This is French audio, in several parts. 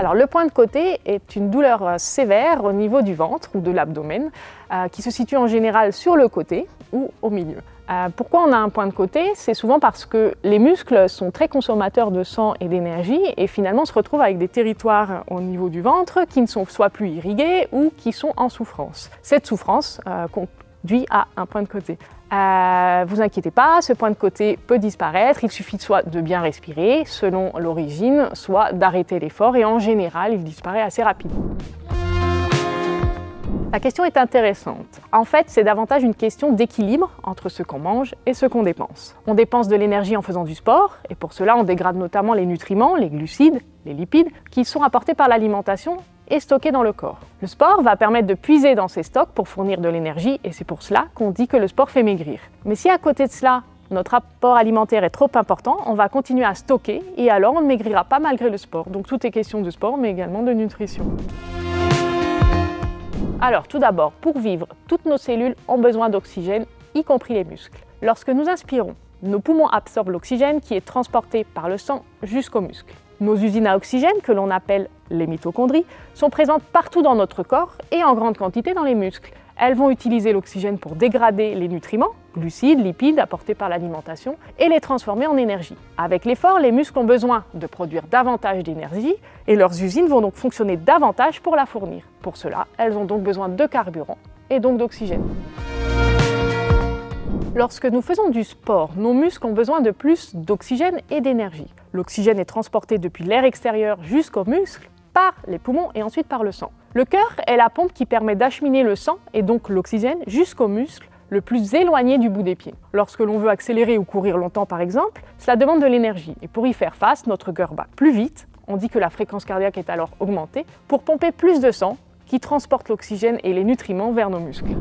Alors le point de côté est une douleur sévère au niveau du ventre ou de l'abdomen qui se situe en général sur le côté ou au milieu. Pourquoi on a un point de côté? C'est souvent parce que les muscles sont très consommateurs de sang et d'énergie et finalement on se retrouve avec des territoires au niveau du ventre qui ne sont soit plus irrigués ou qui sont en souffrance. Cette souffrance conduit à un point de côté. Vous inquiétez pas, ce point de côté peut disparaître, il suffit soit de bien respirer selon l'origine, soit d'arrêter l'effort et en général il disparaît assez rapidement. La question est intéressante. En fait, c'est davantage une question d'équilibre entre ce qu'on mange et ce qu'on dépense. On dépense de l'énergie en faisant du sport, et pour cela, on dégrade notamment les nutriments, les glucides, les lipides, qui sont apportés par l'alimentation et stockés dans le corps. Le sport va permettre de puiser dans ces stocks pour fournir de l'énergie, et c'est pour cela qu'on dit que le sport fait maigrir. Mais si à côté de cela, notre apport alimentaire est trop important, on va continuer à stocker, et alors on ne maigrira pas malgré le sport. Donc tout est question de sport, mais également de nutrition. Alors tout d'abord, pour vivre, toutes nos cellules ont besoin d'oxygène, y compris les muscles. Lorsque nous inspirons, nos poumons absorbent l'oxygène qui est transporté par le sang jusqu'aux muscles. Nos usines à oxygène, que l'on appelle les mitochondries, sont présentes partout dans notre corps et en grande quantité dans les muscles. Elles vont utiliser l'oxygène pour dégrader les nutriments, glucides, lipides apportés par l'alimentation, et les transformer en énergie. Avec l'effort, les muscles ont besoin de produire davantage d'énergie et leurs usines vont donc fonctionner davantage pour la fournir. Pour cela, elles ont donc besoin de carburant et donc d'oxygène. Lorsque nous faisons du sport, nos muscles ont besoin de plus d'oxygène et d'énergie. L'oxygène est transporté depuis l'air extérieur jusqu'aux muscles, par les poumons et ensuite par le sang. Le cœur est la pompe qui permet d'acheminer le sang et donc l'oxygène jusqu'aux muscles le plus éloigné du bout des pieds. Lorsque l'on veut accélérer ou courir longtemps par exemple, cela demande de l'énergie et pour y faire face, notre cœur bat plus vite, on dit que la fréquence cardiaque est alors augmentée, pour pomper plus de sang qui transporte l'oxygène et les nutriments vers nos muscles.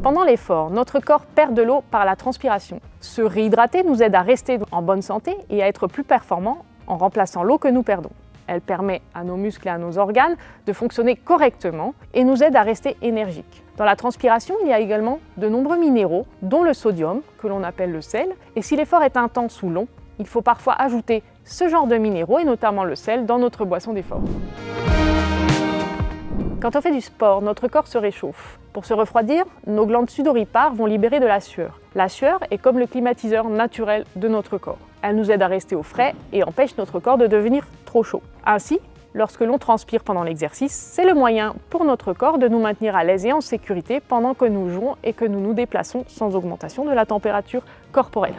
Pendant l'effort, notre corps perd de l'eau par la transpiration. Se réhydrater nous aide à rester en bonne santé et à être plus performants en remplaçant l'eau que nous perdons. Elle permet à nos muscles et à nos organes de fonctionner correctement et nous aide à rester énergiques. Dans la transpiration, il y a également de nombreux minéraux, dont le sodium, que l'on appelle le sel, et si l'effort est intense ou long, il faut parfois ajouter ce genre de minéraux, et notamment le sel, dans notre boisson d'effort. Quand on fait du sport, notre corps se réchauffe. Pour se refroidir, nos glandes sudoripares vont libérer de la sueur. La sueur est comme le climatiseur naturel de notre corps. Elle nous aide à rester au frais et empêche notre corps de devenir trop chaud. Ainsi, lorsque l'on transpire pendant l'exercice, c'est le moyen pour notre corps de nous maintenir à l'aise et en sécurité pendant que nous jouons et que nous nous déplaçons sans augmentation de la température corporelle.